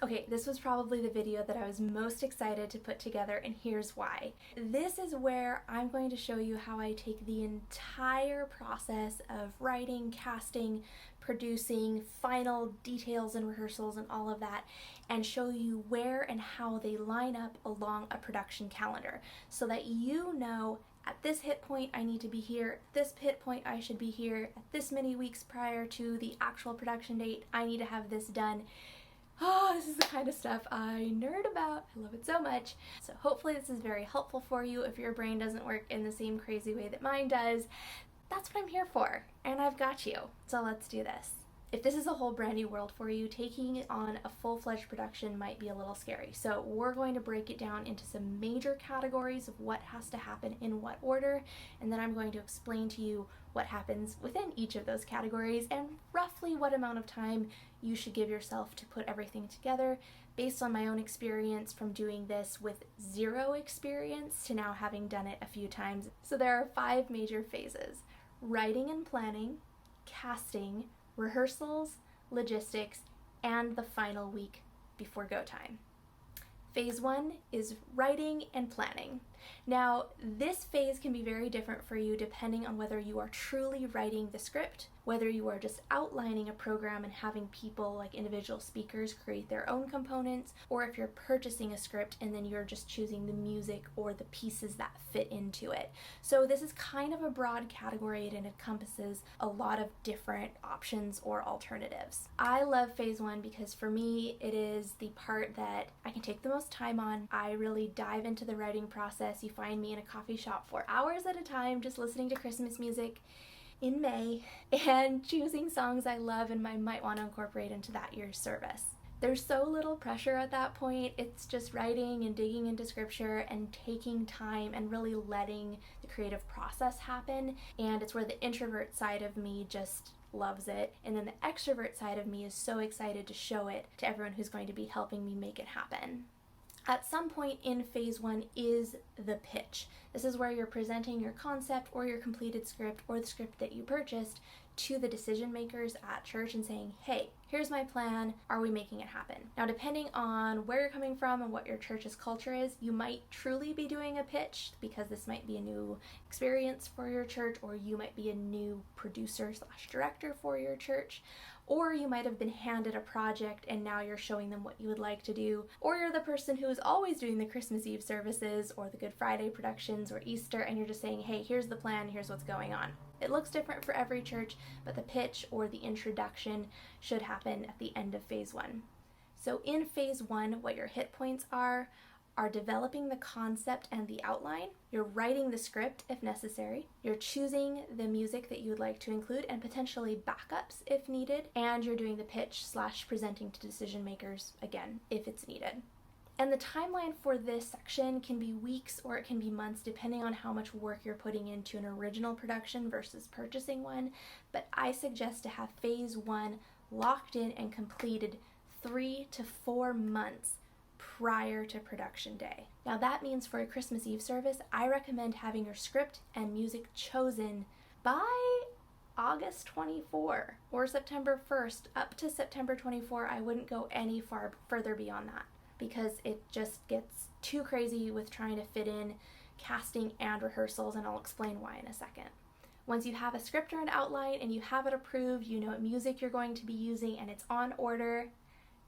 Okay, this was probably the video that I was most excited to put together, and here's why. This is where I'm going to show you how I take the entire process of writing, casting, producing, final details and rehearsals and all of that, and show you where and how they line up along a production calendar so that you know at this hit point I need to be here, at this hit point I should be here, at this many weeks prior to the actual production date I need to have this done. Oh, this is the kind of stuff I nerd about. I love it so much. So hopefully this is very helpful for you if your brain doesn't work in the same crazy way that mine does. That's what I'm here for, and I've got you. So let's do this. If this is a whole brand new world for you, taking on a full-fledged production might be a little scary. So we're going to break it down into some major categories of what has to happen in what order, and then I'm going to explain to you what happens within each of those categories and roughly what amount of time you should give yourself to put everything together based on my own experience from doing this with zero experience to now having done it a few times. So there are 5 major phases: writing and planning, casting, rehearsals, logistics, and the final week before go time. Phase 1 is writing and planning. Now, this phase can be very different for you depending on whether you are truly writing the script, whether you are just outlining a program and having people, like individual speakers, create their own components, or if you're purchasing a script and then you're just choosing the music or the pieces that fit into it. So this is kind of a broad category and it encompasses a lot of different options or alternatives. I love phase 1 because for me it is the part that I can take the most time on. I really dive into the writing process. You find me in a coffee shop for hours at a time just listening to Christmas music in May and choosing songs I love and I might want to incorporate into that year's service. There's so little pressure at that point. It's just writing and digging into scripture and taking time and really letting the creative process happen, and it's where the introvert side of me just loves it, and then the extrovert side of me is so excited to show it to everyone who's going to be helping me make it happen. At some point in phase 1 is the pitch. This is where you're presenting your concept or your completed script or the script that you purchased to the decision makers at church and saying, hey, here's my plan, are we making it happen? Now, depending on where you're coming from and what your church's culture is, you might truly be doing a pitch because this might be a new experience for your church, or you might be a new producer/director for your church. Or you might have been handed a project and now you're showing them what you would like to do. Or you're the person who is always doing the Christmas Eve services or the Good Friday productions or Easter, and you're just saying, hey, here's the plan, here's what's going on. It looks different for every church, but the pitch or the introduction should happen at the end of phase 1. So in phase 1, what your hit points are developing the concept and the outline, you're writing the script if necessary, you're choosing the music that you would like to include and potentially backups if needed, and you're doing the pitch/presenting to decision makers again if it's needed. And the timeline for this section can be weeks or it can be months depending on how much work you're putting into an original production versus purchasing one, but I suggest to have phase 1 locked in and completed 3 to 4 months prior to production day. Now that means for a Christmas Eve service, I recommend having your script and music chosen by August 24 or September 1st. Up to September 24, I wouldn't go any further beyond that because it just gets too crazy with trying to fit in casting and rehearsals, and I'll explain why in a second. Once you have a script or an outline and you have it approved, you know what music you're going to be using and it's on order,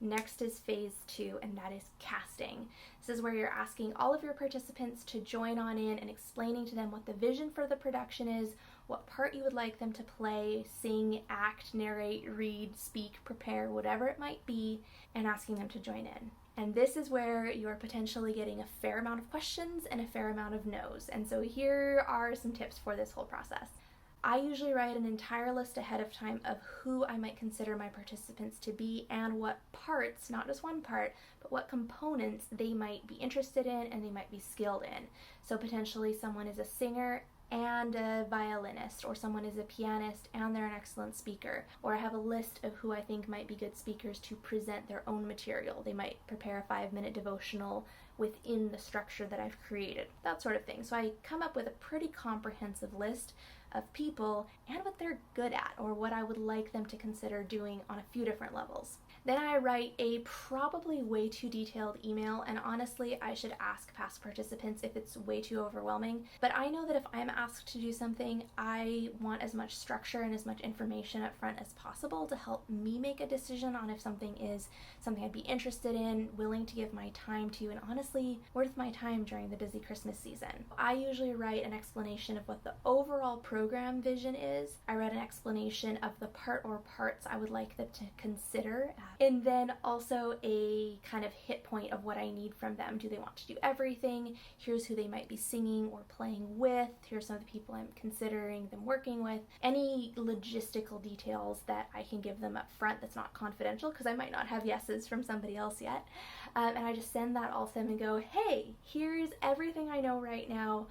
next is phase 2, and that is casting. This is where you're asking all of your participants to join on in and explaining to them what the vision for the production is, what part you would like them to play, sing, act, narrate, read, speak, prepare, whatever it might be, and asking them to join in. And this is where you're potentially getting a fair amount of questions and a fair amount of no's. And so here are some tips for this whole process. I usually write an entire list ahead of time of who I might consider my participants to be and what parts, not just one part, but what components they might be interested in and they might be skilled in. So potentially someone is a singer and a violinist, or someone is a pianist and they're an excellent speaker, or I have a list of who I think might be good speakers to present their own material. They might prepare a 5-minute devotional within the structure that I've created, that sort of thing. So I come up with a pretty comprehensive list of people and what they're good at or what I would like them to consider doing on a few different levels. Then I write a probably way too detailed email, and honestly, I should ask past participants if it's way too overwhelming. But I know that if I'm asked to do something, I want as much structure and as much information up front as possible to help me make a decision on if something is something I'd be interested in, willing to give my time to, and honestly, worth my time during the busy Christmas season. I usually write an explanation of what the overall program vision is. I write an explanation of the part or parts I would like them to consider, and then also a kind of hit point of what I need from them. Do they want to do everything? Here's who they might be singing or playing with. Here's some of the people I'm considering them working with. Any logistical details that I can give them up front that's not confidential, because I might not have yeses from somebody else yet. And I just send that all to them and go, hey, here's everything I know right now.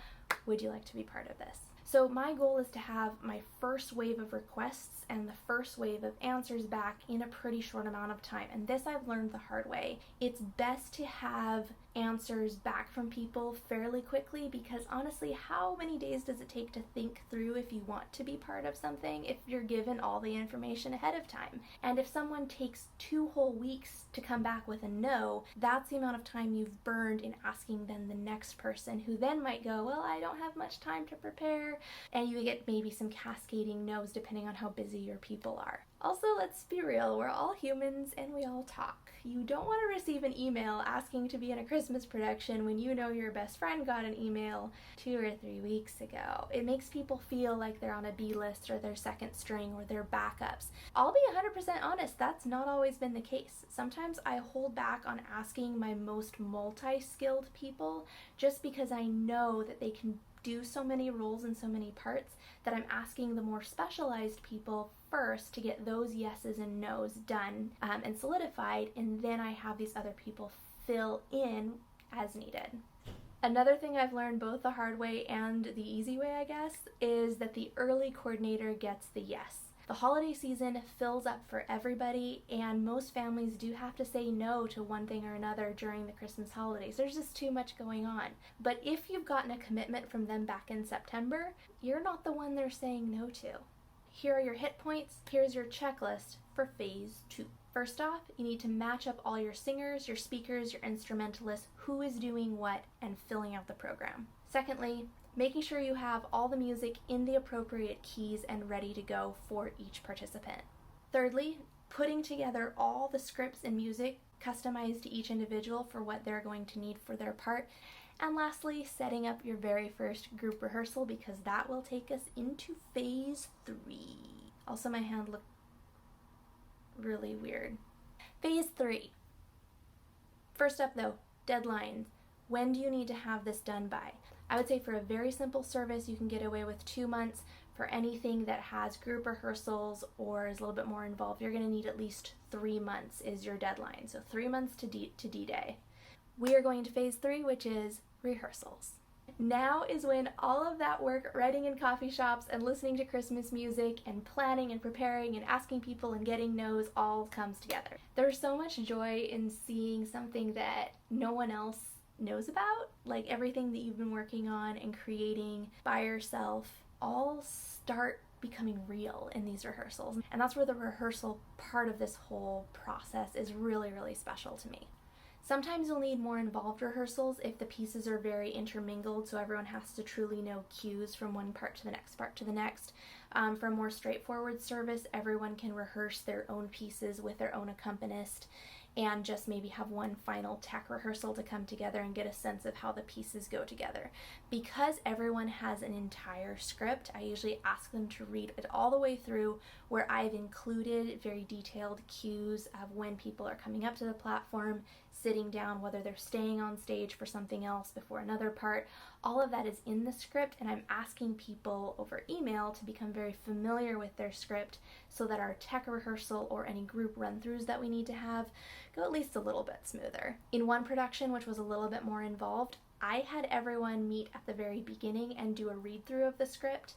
Would you like to be part of this? So my goal is to have my first wave of requests and the first wave of answers back in a pretty short amount of time. And this I've learned the hard way. It's best to have answers back from people fairly quickly, because honestly, how many days does it take to think through if you want to be part of something if you're given all the information ahead of time? And if someone takes 2 whole weeks to come back with a no, that's the amount of time you've burned in asking then the next person, who then might go, well, I don't have much time to prepare, and you get maybe some cascading no's depending on how busy your people are. Also, let's be real, we're all humans and we all talk. You don't want to receive an email asking to be in a Christmas production when you know your best friend got an email 2 or 3 weeks ago. It makes people feel like they're on a B list or their second string or their backups. I'll be 100% honest, that's not always been the case. Sometimes I hold back on asking my most multi-skilled people just because I know that they can do so many roles and so many parts that I'm asking the more specialized people first to get those yeses and nos done and solidified, and then I have these other people fill in as needed. Another thing I've learned both the hard way and the easy way, I guess, is that the early coordinator gets the yes. The holiday season fills up for everybody, and most families do have to say no to one thing or another during the Christmas holidays. There's just too much going on. But if you've gotten a commitment from them back in September, you're not the one they're saying no to. Here are your hit points. Here's your checklist for phase 2. First off, you need to match up all your singers, your speakers, your instrumentalists, who is doing what, and filling out the program. Secondly, making sure you have all the music in the appropriate keys and ready to go for each participant. Thirdly, putting together all the scripts and music customized to each individual for what they're going to need for their part. And lastly, setting up your very first group rehearsal, because that will take us into phase 3. Also, my hand looked really weird. Phase 3. First up though, deadlines. When do you need to have this done by? I would say for a very simple service, you can get away with 2 months. For anything that has group rehearsals or is a little bit more involved, you're going to need at least 3 months is your deadline. So 3 months to D-Day. We are going to phase 3, which is rehearsals. Now is when all of that work writing in coffee shops and listening to Christmas music and planning and preparing and asking people and getting no's all comes together. There's so much joy in seeing something that no one else knows about, like everything that you've been working on and creating by yourself, all start becoming real in these rehearsals. And that's where the rehearsal part of this whole process is really, really special to me. Sometimes you'll need more involved rehearsals if the pieces are very intermingled, so everyone has to truly know cues from one part to the next part to the next. For a more straightforward service, everyone can rehearse their own pieces with their own accompanist and just maybe have one final tech rehearsal to come together and get a sense of how the pieces go together. Because everyone has an entire script, I usually ask them to read it all the way through, where I've included very detailed cues of when people are coming up to the platform, sitting down, whether they're staying on stage for something else before another part. All of that is in the script, and I'm asking people over email to become very familiar with their script so that our tech rehearsal or any group run-throughs that we need to have go at least a little bit smoother. In one production, which was a little bit more involved, I had everyone meet at the very beginning and do a read-through of the script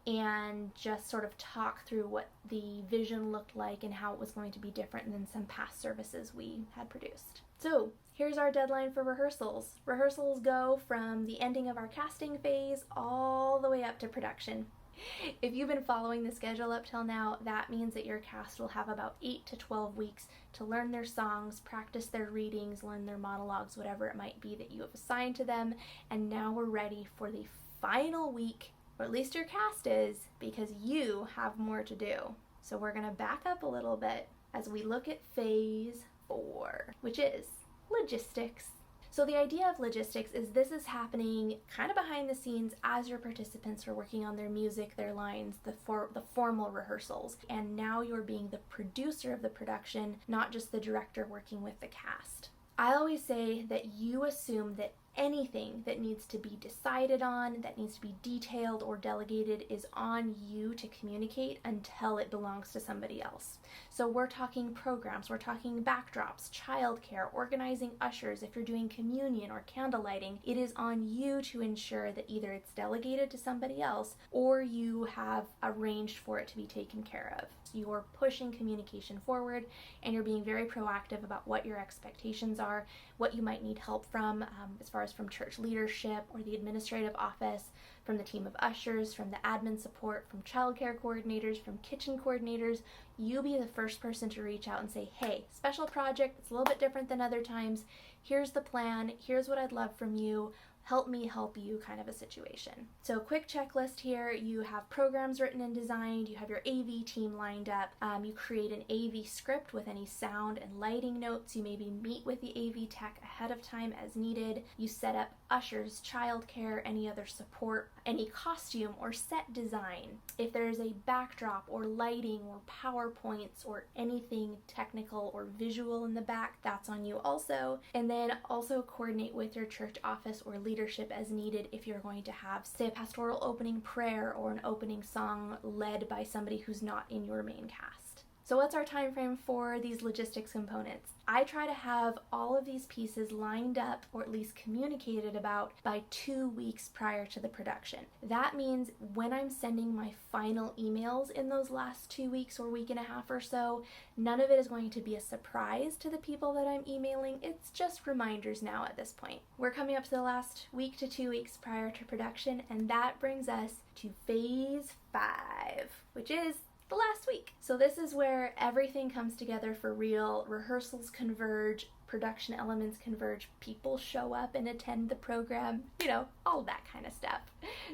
and just sort of talk through what the vision looked like and how it was going to be different than some past services we had produced. So here's our deadline for rehearsals. Rehearsals go from the ending of our casting phase all the way up to production. If you've been following the schedule up till now, that means that your cast will have about 8 to 12 weeks to learn their songs, practice their readings, learn their monologues, whatever it might be that you have assigned to them. And now we're ready for the final week, or at least your cast is, because you have more to do. So we're going to back up a little bit as we look at phase 4, which is logistics. So the idea of logistics is this is happening kind of behind the scenes as your participants are working on their music, their lines, the formal rehearsals. And now you're being the producer of the production, not just the director working with the cast. I always say that you assume that anything that needs to be decided on, that needs to be detailed or delegated, is on you to communicate until it belongs to somebody else. So we're talking programs, we're talking backdrops, childcare, organizing ushers, if you're doing communion or candle lighting, it is on you to ensure that either it's delegated to somebody else or you have arranged for it to be taken care of. So you're pushing communication forward and you're being very proactive about what your expectations are, what you might need help from, as far as from church leadership or the administrative office, from the team of ushers, from the admin support, from childcare coordinators, from kitchen coordinators. You be the first person to reach out and say, hey, special project, it's a little bit different than other times. Here's the plan. Here's what I'd love from you. Help me help you kind of a situation. So quick checklist here. You have programs written and designed. You have your AV team lined up. You create an AV script with any sound and lighting notes. You maybe meet with the AV tech ahead of time as needed. You set up ushers, childcare, any other support, any costume or set design. If there's a backdrop or lighting or PowerPoints or anything technical or visual in the back, that's on you also. And then also coordinate with your church office or leadership as needed if you're going to have, say, a pastoral opening prayer or an opening song led by somebody who's not in your main cast. So what's our time frame for these logistics components? I try to have all of these pieces lined up, or at least communicated about, by 2 weeks prior to the production. That means when I'm sending my final emails in those last 2 weeks or week and a half or so, none of it is going to be a surprise to the people that I'm emailing. It's just reminders now at this point. We're coming up to the last week to 2 weeks prior to production, and that brings us to phase 5, which is the last week. So this is where everything comes together for real. Rehearsals converge, production elements converge, people show up and attend the program, all that kind of stuff.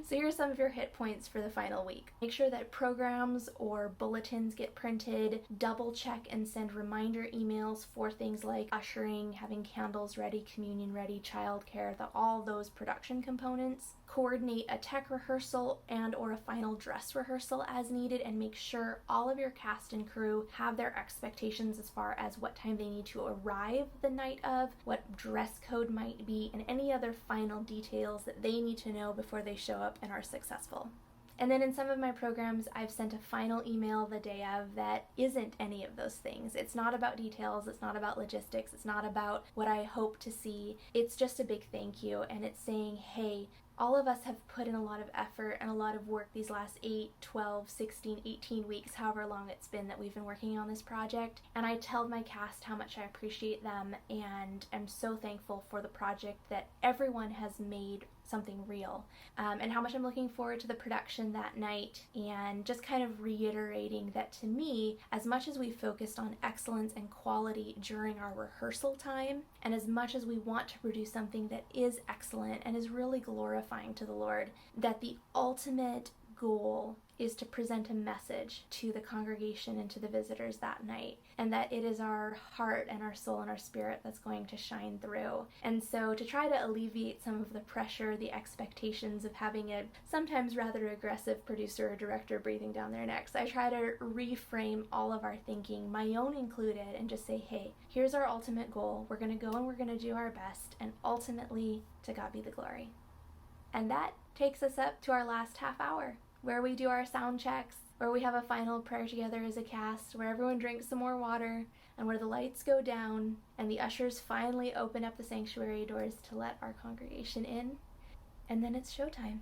So here's some of your hit points for the final week. Make sure that programs or bulletins get printed, double check and send reminder emails for things like ushering, having candles ready, communion ready, childcare, all those production components. Coordinate a tech rehearsal and or a final dress rehearsal as needed, and make sure all of your cast and crew have their expectations as far as what time they need to arrive the night of, what dress code might be, and any other final details that they need to know before they show up and are successful. And then in some of my programs, I've sent a final email the day of that isn't any of those things. It's not about details, it's not about logistics, it's not about what I hope to see. It's just a big thank you, and it's saying, hey, all of us have put in a lot of effort and a lot of work these last 8, 12, 16, 18 weeks, however long it's been that we've been working on this project. And I tell my cast how much I appreciate them and am so thankful for the project that everyone has made something real, and how much I'm looking forward to the production that night, and just kind of reiterating that to me, as much as we focused on excellence and quality during our rehearsal time, and as much as we want to produce something that is excellent and is really glorifying to the Lord, that the ultimate goal is to present a message to the congregation and to the visitors that night, and that it is our heart and our soul and our spirit that's going to shine through. And so to try to alleviate some of the pressure, the expectations of having a sometimes rather aggressive producer or director breathing down their necks, I try to reframe all of our thinking, my own included, and just say, hey, here's our ultimate goal. We're going to go and we're going to do our best, and ultimately, to God be the glory. And that takes us up to our last half hour, where we do our sound checks, where we have a final prayer together as a cast, where everyone drinks some more water, and where the lights go down, and the ushers finally open up the sanctuary doors to let our congregation in. And then it's showtime.